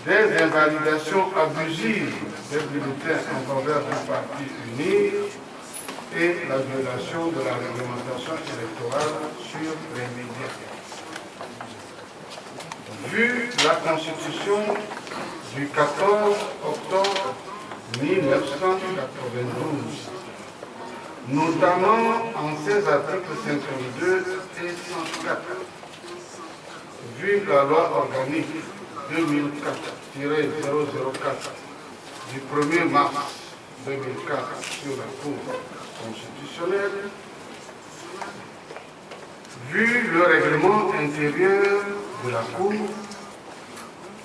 des invalidations abusives des bulletins en faveur du parti uni et la violation de la réglementation électorale sur les médias. Vu la Constitution du 14 octobre 1992, notamment en ses articles 52 et 104, vu la loi organique 2004-004 du 1er mars 2004 sur la Cour constitutionnelle, vu le règlement intérieur de la Cour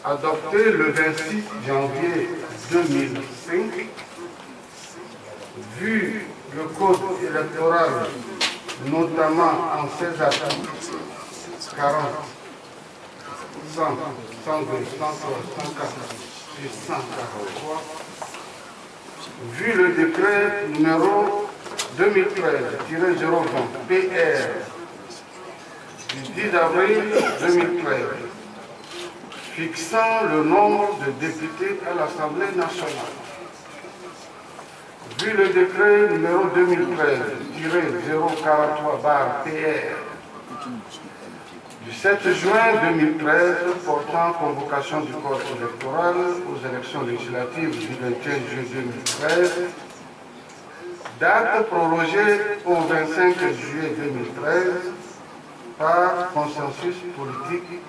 adopté le 26 janvier 2005, vu le Code électoral, notamment en ses articles 40, 100, 102, 103, 104 et 143, vu le décret numéro 2013-020 PR du 10 avril 2013, fixant le nombre de députés à l'Assemblée nationale, vu le décret numéro 2013-043-PR du 7 juin 2013 portant convocation du corps électoral aux élections législatives du 21 juillet 2013, date prorogée au 25 juillet 2013 par consensus politique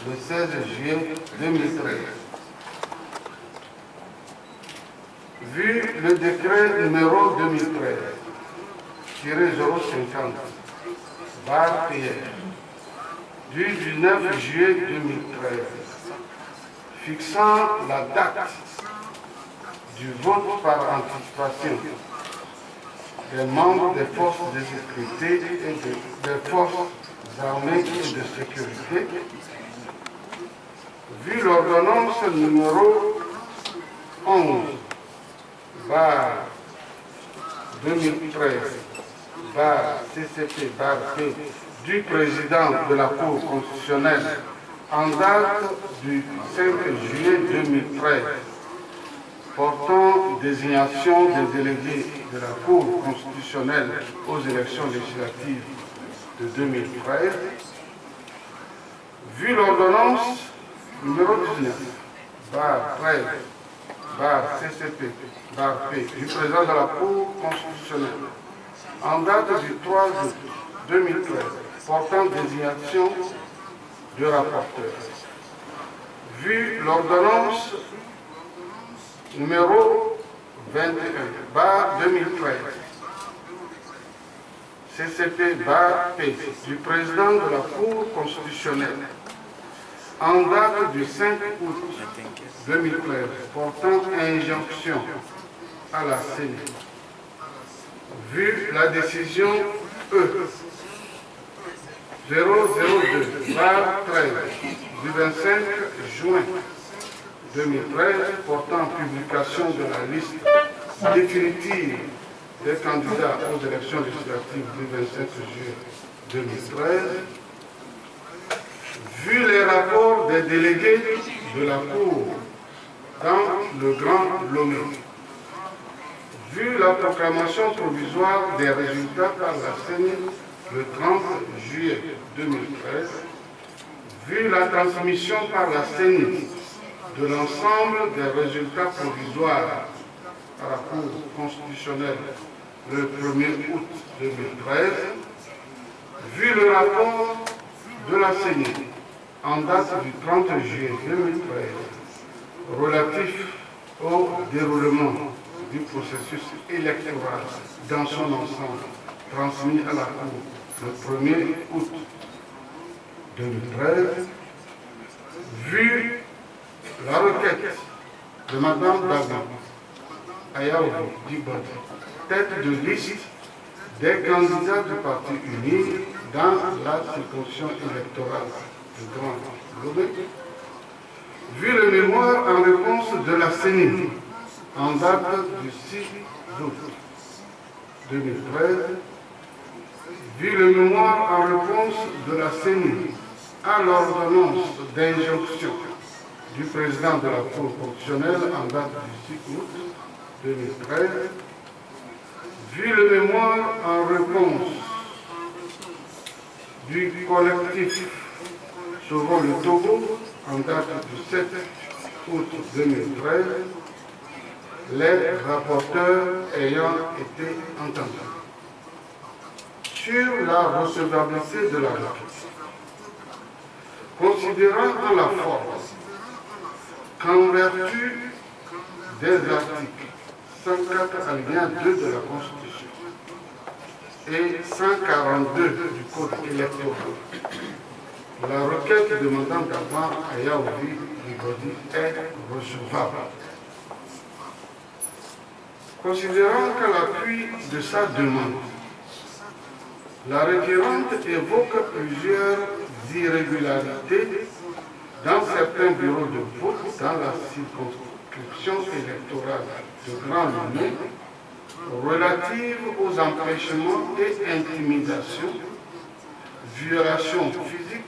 le 16 juillet 2013. Vu le décret numéro 2013-050-PR du 19 juillet 2013, fixant la date du vote par anticipation des membres des forces de sécurité et des forces armées et de sécurité, vu l'ordonnance numéro 11 2013 CCP P du président de la Cour constitutionnelle en date du 5 juillet 2013 portant désignation des délégués de la Cour constitutionnelle aux élections législatives de 2013, vu l'ordonnance numéro 19 13 CCP P du président de la Cour constitutionnelle en date du 3 août 2013 portant désignation de rapporteur, vu l'ordonnance numéro 21 2013 CCP P du président de la Cour constitutionnelle en date du 5 août 2013 portant injonction à la CENI, vu la décision E 002-13 du 25 juin 2013 portant publication de la liste définitive des candidats aux élections législatives du 27 juillet 2013, vu les rapports des délégués de la Cour dans le Grand Lomé, vu la proclamation provisoire des résultats par la CENI le 30 juillet 2013, vu la transmission par la CENI de l'ensemble des résultats provisoires à la Cour constitutionnelle le 1er août 2013, vu le rapport de la CENI en date du 30 juillet 2013 relatif au déroulement du processus électoral dans son ensemble transmis à la Cour le 1er août 2013, vu la requête de Mme Dagan Ayaoui Dibon, tête de liste des candidats du Parti uni dans la circonscription électorale du Grand Lomé, vu le mémoire en réponse de la CENI en date du 6 août 2013, vu le mémoire en réponse de la CENI à l'ordonnance d'injonction du président de la Cour constitutionnelle en date du 6 août 2013, vu le mémoire en réponse du collectif Sauvons le Togo en date du 7 août 2013, les rapporteurs ayant été entendus. Sur la recevabilité de la requête, considérant en la forme qu'en vertu des articles 104 alinéa 2 de la Constitution et 142 du Code électoral, la requête demandant d'avoir à Yaoundé Bigodi est recevable. Considérant qu'à l'appui de sa demande, la requérante évoque plusieurs irrégularités dans certains bureaux de vote dans la circonscription électorale de Grand Lomé relatives aux empêchements et intimidations, violations physiques,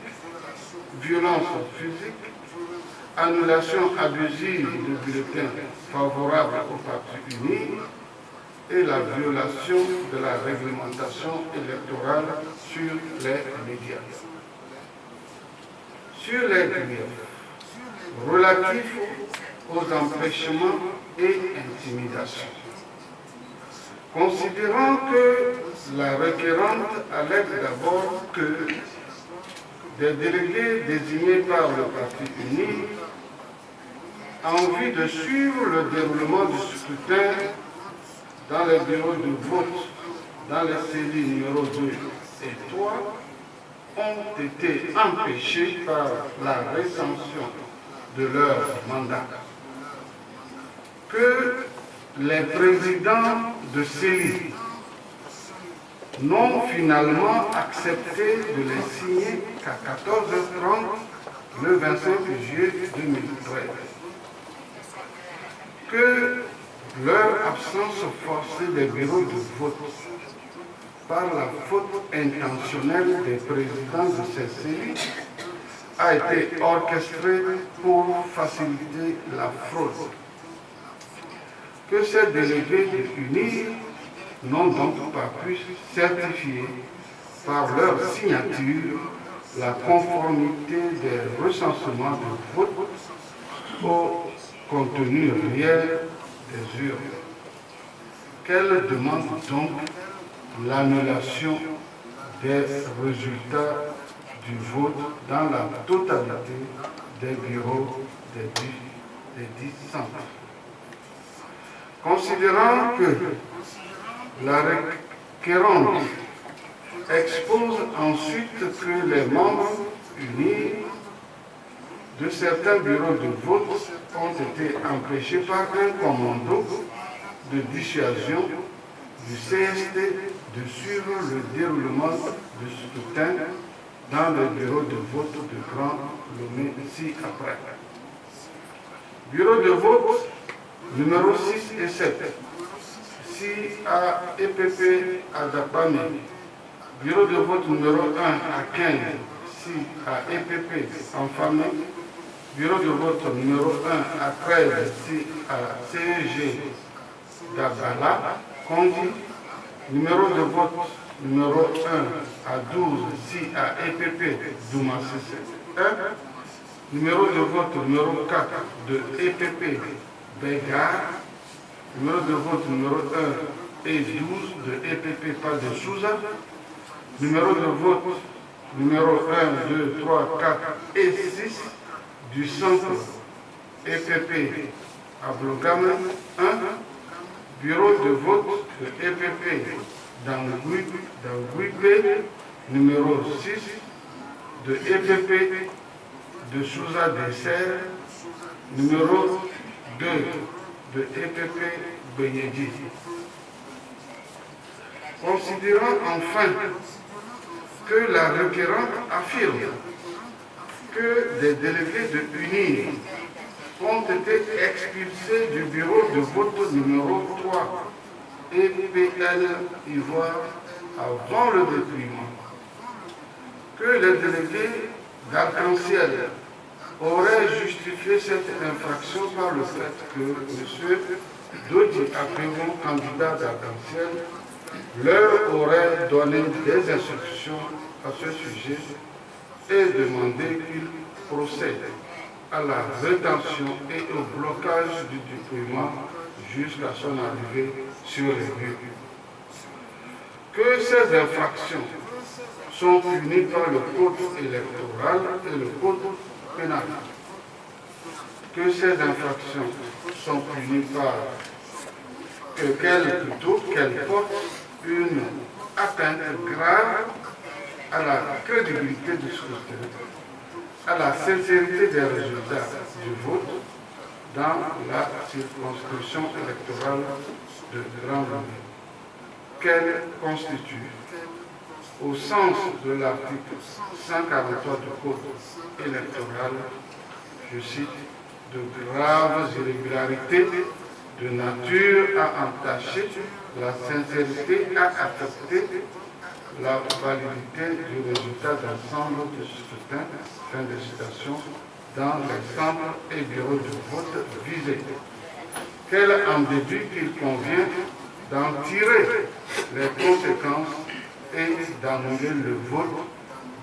violences physiques, annulation abusive de bulletins favorables au parti uni et la violation de la réglementation électorale sur les médias. Sur les griefs relatifs aux empêchements et intimidations, considérant que la requérante allègue d'abord que des délégués désignés par le parti uni en vue de suivre le déroulement du scrutin dans les bureaux de vote dans les cellules numéro 2 et 3 ont été empêchés par la récension de leur mandat. Que les présidents de cellules n'ont finalement accepté de les signer qu'à 14h30 le 25 juillet 2013. Que leur absence forcée des bureaux de vote par la faute intentionnelle des présidents de ces cellules a été orchestrée pour faciliter la fraude. Que ces délégués unis n'ont donc pas pu certifier par leur signature la conformité des recensements de vote au contenu réel des urnes. Qu'elle demande donc l'annulation des résultats du vote dans la totalité des bureaux des 10 centres. Considérant que la requérante expose ensuite que les membres unis de certains bureaux de vote ont été empêchés par un commando de dissuasion du CST de suivre le déroulement du scrutin dans le bureau de vote de Grand Lomé ci-après. Bureau de vote numéro 6 et 7, si à EPP à Dapame. Bureau de vote numéro 1 à 15, si à EPP en famille. Bureau de vote numéro 1 à 13, si à CEG d'Abala, Kondi. Numéro de vote numéro 1 à 12, si à EPP Doumassé 1. Numéro de vote numéro 4 de EPP Bégar. Numéro de vote numéro 1 et 12 de EPP Pas de Souza. Numéro de vote numéro 1, 2, 3, 4 et 6 du centre EPP à Blogame 1. Bureau de vote de EPP d'Anguipé, numéro 6 de EPP de Souza Dessert, numéro 2 de EPP Benyedi. Considérant enfin que la requérante affirme que des délégués de UNI ont été expulsés du bureau de vote numéro 3 EPL Ivoire avant le dépouillement, que les délégués d'Arc-en-Ciel aurait justifié cette infraction par le fait que M. Dodi Aperon, candidat d'Arc-en-Ciel, leur aurait donné des instructions à ce sujet et demandé qu'il procède à la rétention et au blocage du déploiement jusqu'à son arrivée sur les lieux. Que ces infractions sont punies par le code électoral et le code pénal. Que ces infractions sont punies par qu'elles portent une atteinte grave à la crédibilité du scrutin, à la sincérité des résultats du vote dans la circonscription électorale de Grand-Louis, qu'elle constitue, au sens de l'article 143 du Code électoral, je cite, de graves irrégularités de nature à entacher la sincérité, à affecter la validité du résultat d'ensemble du scrutin, fin de citation, dans les centres et bureaux de vote visés. Qu'elle en déduit qu'il convient d'en tirer les conséquences et d'annuler le vote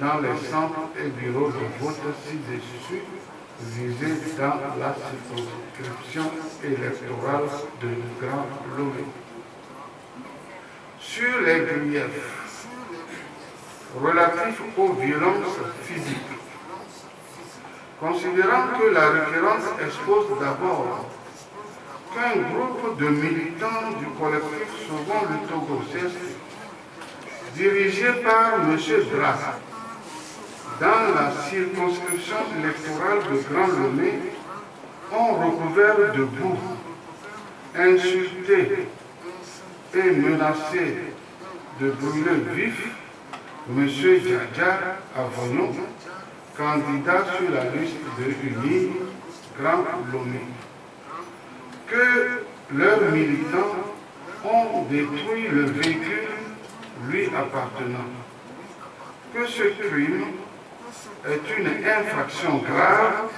dans les centres et bureaux de vote ci-dessus visés dans la circonscription électorale de Grand-Louis. Sur les griefs relatifs aux violences physiques, considérant que la référence expose d'abord qu'un groupe de militants du collectif Sauvons le Togo, dirigé par M. Dras, dans la circonscription électorale de Grand-Lomé, ont recouvert de boue, insulté et menacé de brûler vif M. Djadja Avognon, candidat sur la liste de UNI Grand-Lomé. Que leurs militants ont détruit le véhicule lui appartenant. Que ce crime est une infraction grave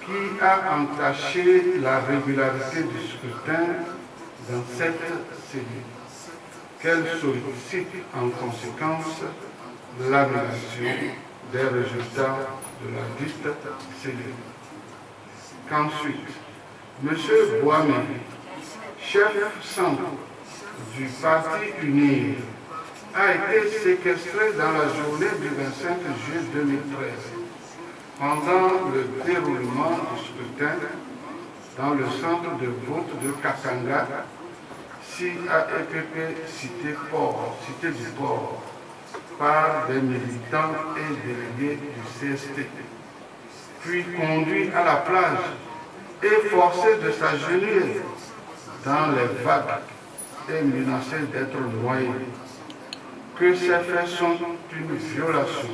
qui a entaché la régularité du scrutin dans cette cellule. Qu'elle sollicite en conséquence l'annulation des résultats de la dite cellule. Qu'ensuite, M. Boamé, chef centre du Parti UNIR, a été séquestré dans la journée du 25 juillet 2013 pendant le déroulement du scrutin dans le centre de vote de Katanga, CAEPP Cité du Port, par des militants et délégués du CST, puis conduit à la plage et forcé de s'agenouiller dans les vagues et menacé d'être noyé. Que ces faits sont une violation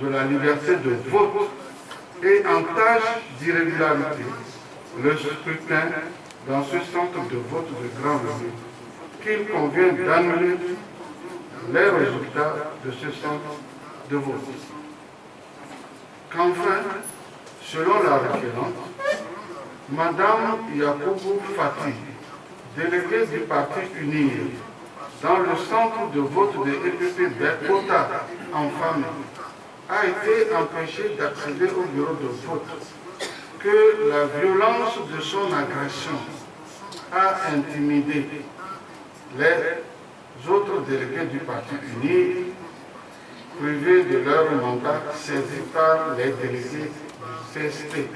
de la liberté de vote et entachent d'irrégularité le scrutin dans ce centre de vote de Grand-Louis, qu'il convient d'annuler les résultats de ce centre de vote. Qu'enfin, selon la requérante, Madame Yakoubou Fati, déléguée du Parti UNIR, dans le centre de vote de EPP Berkota en famille, a été empêchée d'accéder au bureau de vote, que la violence de son agression a intimidé les autres délégués du Parti UNIR, privés de leur mandat saisi par les délégués du CST,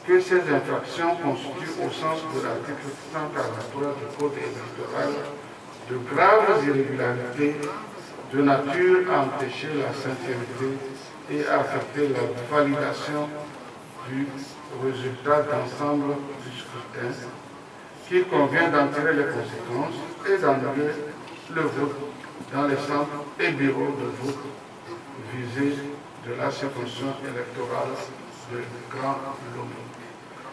que ces infractions constituent au sens de l'article 143 du Code électoral de graves irrégularités de nature à empêcher la sincérité et à affecter la validation du résultat d'ensemble du scrutin, qu'il convient d'en tirer les conséquences et d'annuler le vote dans les centres et bureaux de vote visés de la circonscription électorale de Grand-Lomé.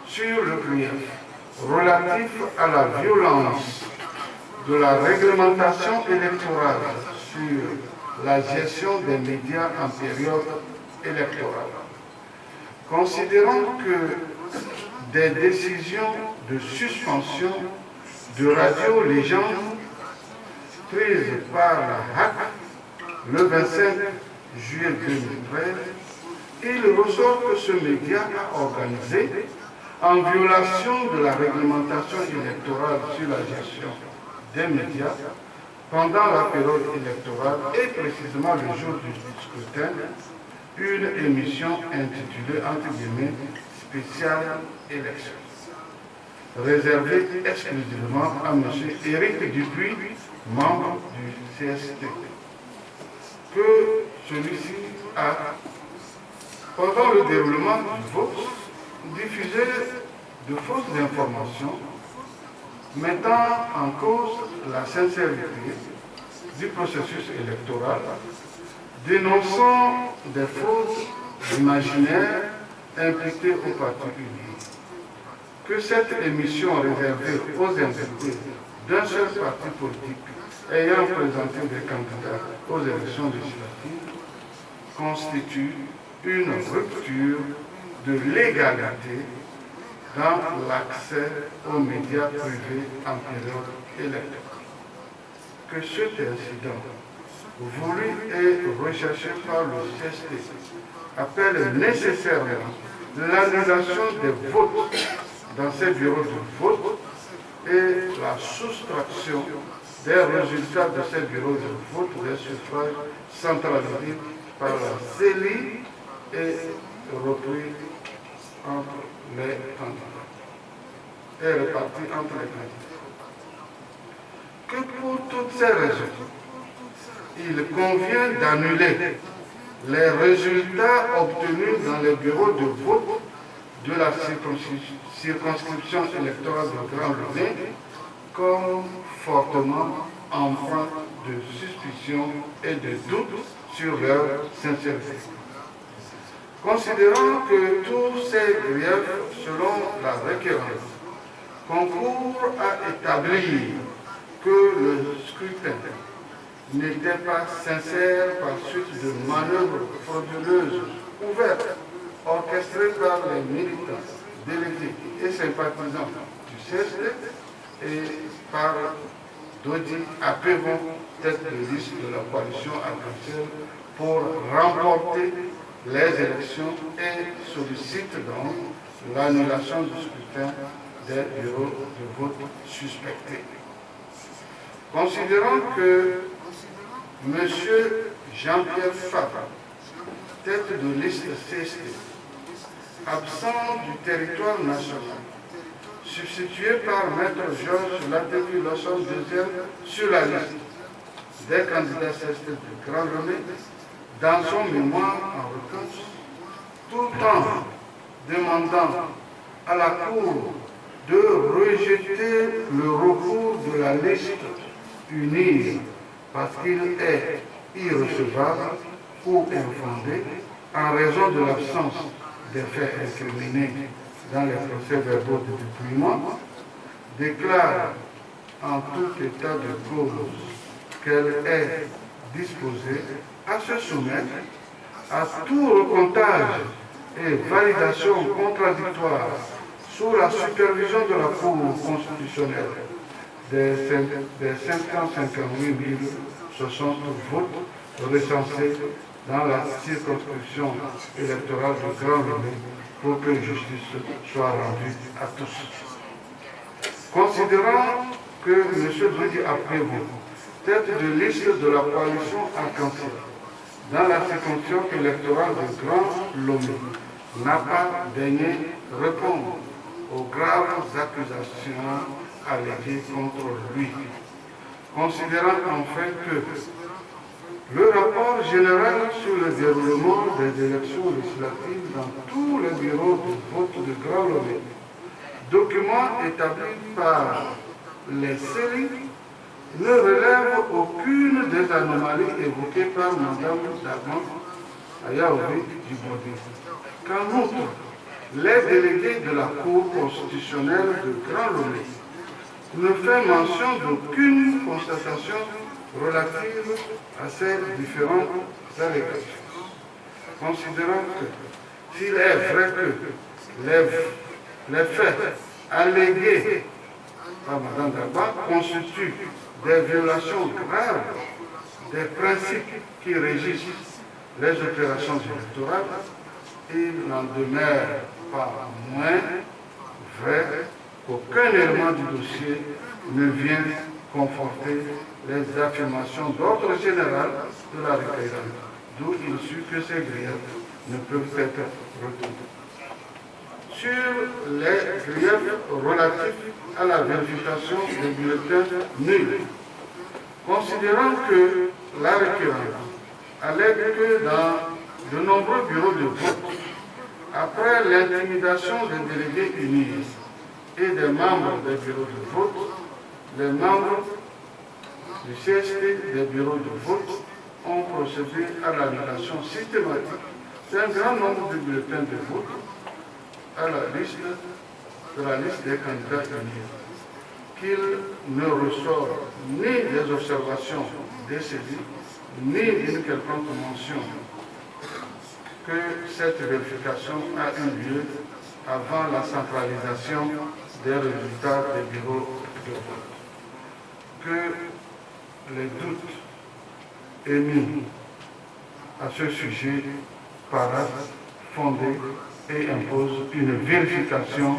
Sur le grief relatif à la violence de la réglementation électorale sur la gestion des médias en période électorale. Considérant que des décisions de suspension de Radio Légende prises par la HAC le 25 juillet 2013, il ressort que ce média a organisé, en violation de la réglementation électorale sur la gestion des médias, pendant la période électorale et précisément le jour du scrutin, une émission intitulée, entre guillemets, spéciale élection, réservée exclusivement à M. Éric Dupuis, membre du CST, que celui-ci a, pendant le déroulement du vote, diffusé de fausses informations mettant en cause la sincérité du processus électoral, dénonçant des fraudes imaginaires imputées au parti unique. Que cette émission réservée aux impliqués d'un seul parti politique ayant présenté des candidats aux élections législatives constitue une rupture de l'égalité dans l'accès aux médias privés en période électorale. Que cet incident, voulu et recherché par le CST, appelle nécessairement l'annulation des votes dans ces bureaux de vote et la soustraction des résultats de ces bureaux de vote des suffrages centralisés par la CELI et repris entre les candidats et répartis entre les candidats. Que pour toutes ces raisons, il convient d'annuler les résultats obtenus dans les bureaux de vote de la circonscription électorale de Grand Louvain comme fortement empreint de suspicion et de doute sur leur sincérité. Considérant que tous ces griefs, selon la requérance, concourent à établir que le scrutin n'était pas sincère par suite de manœuvres frauduleuses ouvertes, orchestrées par les militants, délégués et sympathisants du CST et par Dodi Apévon, tête de liste de la coalition arc-en-ciel, pour remporter les élections et sollicite donc l'annulation du scrutin des bureaux de vote suspectés. Considérant que M. Jean-Pierre Fabre, tête de liste CST, absent du territoire national, substitué par Maître Georges Latévi Losson deuxième sur la liste des candidats CST de Grand Louvain, dans son mémoire en requête, tout en demandant à la Cour de rejeter le recours de la liste unie parce qu'il est irrecevable ou infondé en raison de l'absence des faits incriminés dans les procès-verbaux de dépouillement, déclare en tout état de cause qu'elle est disposée à se soumettre à tout recomptage et validation contradictoire sous la supervision de la Cour constitutionnelle des 558 060 votes recensés dans la circonscription électorale de Grand Louvain pour que justice soit rendue à tous. Considérant que M. Dodi Apévon, tête de liste de la coalition arc-en-ciel dans la circonscription électorale de Grand Louvain, n'a pas daigné répondre aux graves accusations alléguées contre lui. Considérant enfin que le rapport général sur le déroulement des élections législatives dans tous les bureaux de vote de Grand Louvain, document établi par les CELI, ne relève aucune des anomalies évoquées par Mme Dagmar Ayaoui Djibouti. Qu'en outre, les délégués de la Cour constitutionnelle de Grand Louvain ne fait mention d'aucune constatation relative à ces différentes allégations. Considérant que s'il est vrai que les faits allégués par Mme Dagba constituent des violations graves des principes qui régissent les opérations électorales, il n'en demeure pas moins vrai qu'aucun élément du dossier ne vient conforter les affirmations d'ordre général de la requérante, d'où il suit que ces griefs ne peuvent être retenus. Sur les griefs relatifs à la vérification des bulletins nuls, considérant que la requérante allègue que dans de nombreux bureaux de vote, après l'intimidation des délégués unis et des membres des bureaux de vote, les membres du CST des bureaux de vote ont procédé à l'annulation systématique d'un grand nombre de bulletins de vote à la liste des candidats unis, qu'il ne ressort ni des observations des saisis, ni d'une quelconque mention que cette vérification a eu lieu avant la centralisation des résultats des bureaux de vote. Que les doutes émis à ce sujet paraissent fondés et imposent une vérification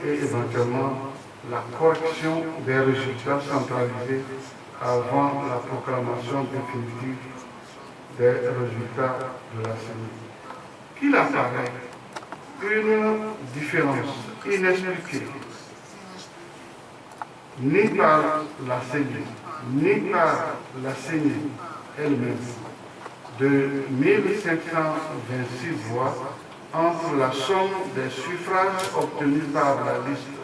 et éventuellement la correction des résultats centralisés avant la proclamation définitive des résultats de la CENI. Qu'il apparaît une différence inexpliquée, ni par la CENI, ni par la CENI elle-même, de 1526 voix entre la somme des suffrages obtenus par la liste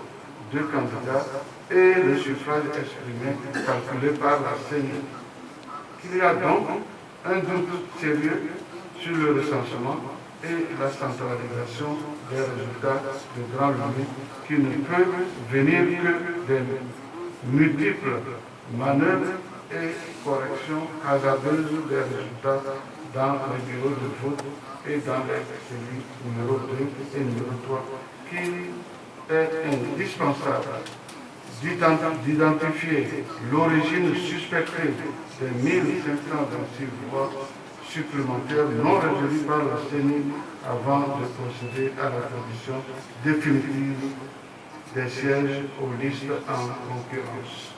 de candidats et le suffrage exprimé calculé par la CENI. Il y a donc un doute sérieux sur le recensement et la centralisation des résultats de grand limite qui ne peut venir que des multiples manœuvres et corrections hasardeuses des résultats dans les bureaux de vote et dans les cellules numéro 2 et numéro 3, qu'il est indispensable d'identifier l'origine suspectée des 1526 voix supplémentaires non résolues par la CENI avant de procéder à l'attribution définitive des sièges aux listes en concurrence.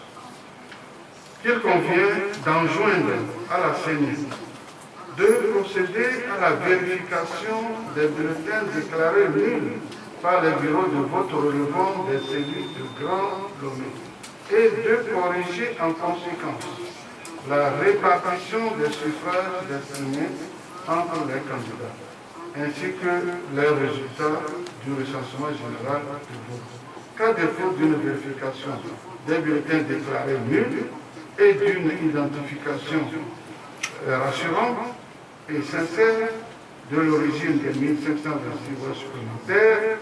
Qu'il convient d'enjoindre à la CENI de procéder à la vérification des bulletins déclarés nuls par les bureaux de vote relevant des cellules de Grand Lomé et de corriger en conséquence la répartition des suffrages destinés entre les candidats, ainsi que les résultats du recensement général du vote. Qu'à défaut d'une vérification des bulletins déclarés nuls et d'une identification rassurante et sincère de l'origine des 1526 voix supplémentaires,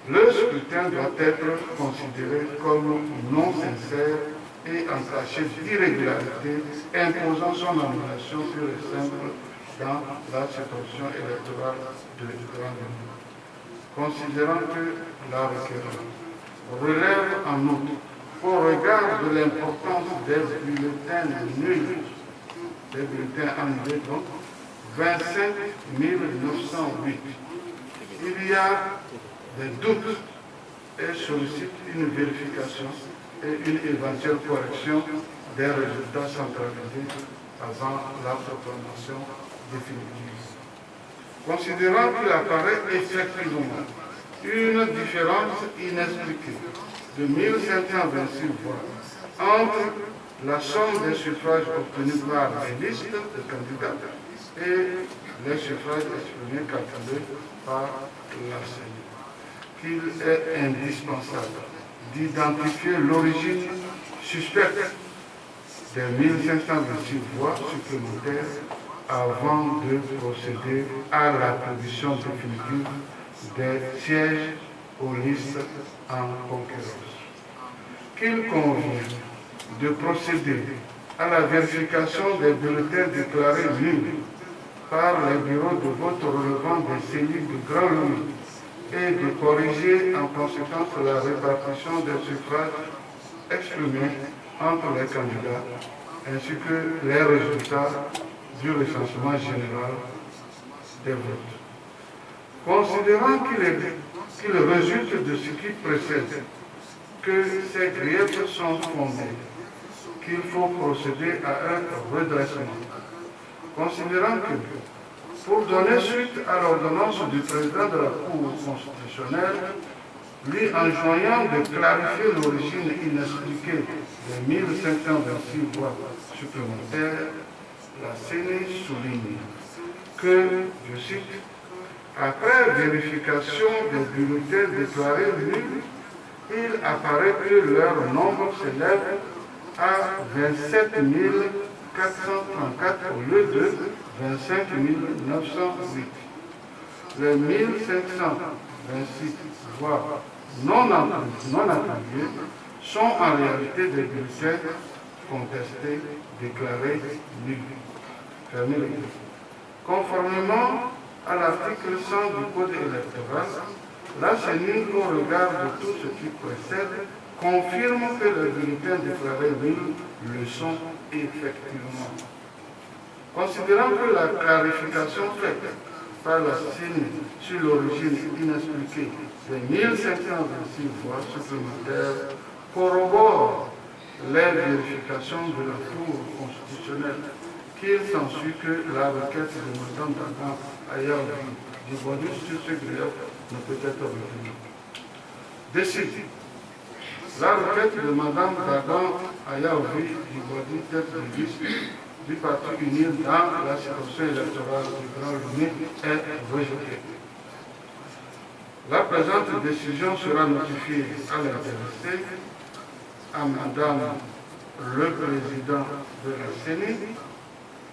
le scrutin doit être considéré comme non sincère et entaché d'irrégularité, imposant son annulation pure et simple dans la circonscription électorale de Grand Lomé. Considérant que la requérante relève en outre, au regard de l'importance des bulletins nuls, des bulletins annulés donc, 25 908, il y a des doutes et sollicite une vérification et une éventuelle correction des résultats centralisés avant la proclamation définitive. Considérant qu'il apparaît effectivement une différence inexpliquée de 1526 voix entre la somme des suffrages obtenus par les listes de candidats et les suffrages exprimés calculés par la CENI, qu'il est indispensable d'identifier l'origine suspecte des 1526 voix supplémentaires avant de procéder à l'attribution définitive des sièges aux listes en concurrence. Qu'il convient de procéder à la vérification des bulletins déclarés nuls par les bureaux de vote relevant des cellules du Grand Lomé et de corriger en conséquence la répartition des suffrages exprimés entre les candidats ainsi que les résultats du recensement général des votes. Considérant qu'il résulte de ce qui précède que ces griefs sont fondés, qu'il faut procéder à un redressement. Considérant que, pour donner suite à l'ordonnance du président de la Cour constitutionnelle, lui enjoignant de clarifier l'origine inexpliquée des 1526 voix supplémentaires, la CENI souligne que, je cite, après vérification des bulletins déclarés nuls, il apparaît que leur nombre s'élève à 27 434 au lieu de 25 908. Les 1526 voix non attribuées sont en réalité des bulletins contestés déclarés nuls. Conformément à l'article 100 du Code électoral, la CENI, au regard de tout ce qui précède, confirme que les bulletins déclarés nuls le sont effectivement. Considérant que la clarification faite par la CENI sur l'origine inexpliquée des 1526 voix supplémentaires corrobore les vérifications de la Cour constitutionnelle, qu'il s'ensuit que la requête de Mme Dagan Ayaoui du bonus sur ce grief ne peut être retenue. Décide. La requête de Mme Dagan Ayaoui du bonus tête de liste du Parti uni dans la circonscription électorale du Grand Lomé est rejetée. La présente décision sera notifiée à l'intéressé, à Madame le Président de la CENI,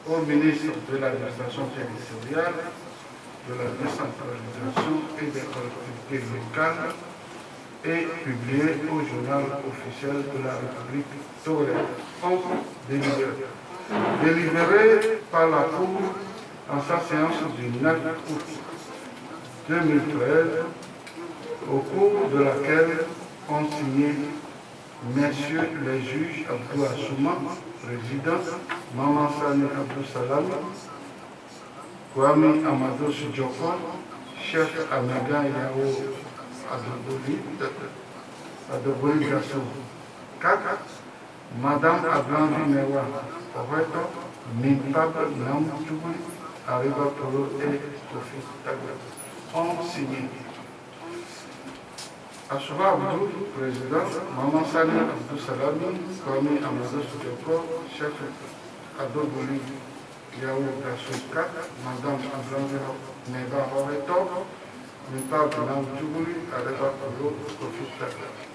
au ministre de l'administration territoriale, de la décentralisation et des collectivités locales et publié au journal officiel de la République togolaise. Délibéré par la Cour en sa séance du 9 août 2013, au cours de laquelle ont signé messieurs les juges Abdou Assouma, président, Maman Sani Abdou Salam, Kwame Amadou Sidjoko, chef Améga Yao Adoboli Gassou, 4, Madame Ablanvi Mewa, Oreto, Mimpab Namtoui, Arriba Polo et Kofi Taga ont signé. Assouba Abdou, président, Maman Sani Abdou Salami, Kwame Amadou Sidjoko, chef Adoboli Yao Gassou 4, Madame Ablanvi Mewa Oreto, Mimpab Namtoui, Arriba Polo, Kofi Taga.